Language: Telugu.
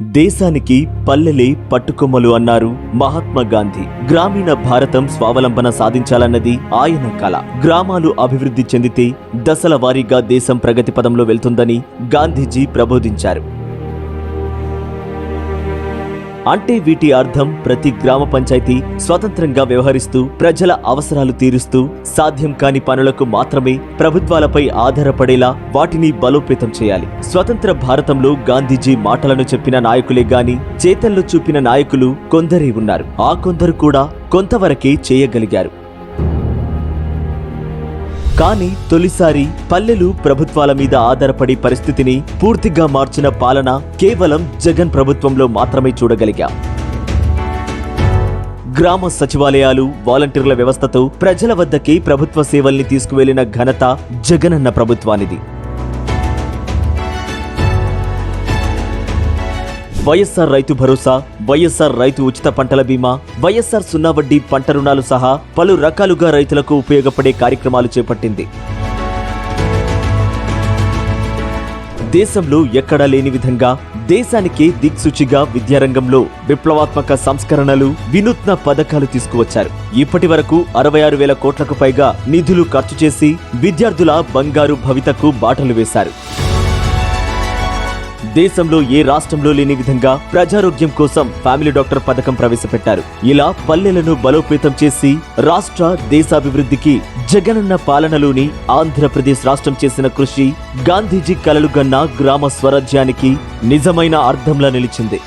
దేశానికి పల్లెలే పట్టుకొమ్మలు అన్నారు మహాత్మా గాంధీ. గ్రామీణ భారతం స్వావలంబన సాధించాలన్నది ఆయన కల. గ్రామాలు అభివృద్ధి చెందితే దశల వారీగా దేశం ప్రగతి పదంలో వెళ్తుందని గాంధీజీ ప్రబోధించారు. అంటే వీటి అర్థం ప్రతి గ్రామ పంచాయతీ స్వతంత్రంగా వ్యవహరిస్తూ ప్రజల అవసరాలు తీరుస్తూ సాధ్యం కాని పనులకు మాత్రమే ప్రభుత్వాలపై ఆధారపడేలా వాటిని బలోపేతం చేయాలి. స్వతంత్ర భారతంలో గాంధీజీ మాటలను చెప్పిన నాయకులే గాని చేతల్లో చూపిన నాయకులు కొందరే ఉన్నారు. ఆ కొందరు కూడా కొంతవరకే చేయగలిగారు. కానీ తొలిసారి పల్లెలు ప్రభుత్వాల మీద ఆధారపడే పరిస్థితిని పూర్తిగా మార్చిన పాలన కేవలం జగన్ ప్రభుత్వంలో మాత్రమే చూడగలిగాం. గ్రామ సచివాలయాలు, వాలంటీర్ల వ్యవస్థతో ప్రజల వద్దకే ప్రభుత్వ సేవల్ని తీసుకువెళ్లిన ఘనత జగనన్న ప్రభుత్వానిది. వైఎస్ఆర్ రైతు భరోసా, వైఎస్ఆర్ రైతు ఉచిత పంటల బీమా, వైఎస్ఆర్ సున్నా వడ్డీ పంట రుణాలు సహా పలు రకాలుగా రైతులకు ఉపయోగపడే కార్యక్రమాలు చేపట్టింది. దేశంలో ఎక్కడా లేని విధంగా దేశానికే దిక్సూచిగా విద్యారంగంలో విప్లవాత్మక సంస్కరణలు, వినూత్న పథకాలు తీసుకువచ్చారు. ఇప్పటి వరకు 66,000 కోట్లకు పైగా నిధులు ఖర్చు చేసి విద్యార్థుల బంగారు భవితకు బాటలు వేశారు. దేశంలో ఏ రాష్ట్రంలో లేని విధంగా ప్రజారోగ్యం కోసం ఫ్యామిలీ డాక్టర్ పథకం ప్రవేశపెట్టారు. ఇలా పల్లెలను బలోపేతం చేసి రాష్ట్ర దేశాభివృద్ధికి జగనన్న పాలనలోని ఆంధ్రప్రదేశ్ రాష్ట్రం చేసిన కృషి గాంధీజీ కలలుగన్న గ్రామ స్వరాజ్యానికి నిజమైన అర్థంలా నిలిచింది.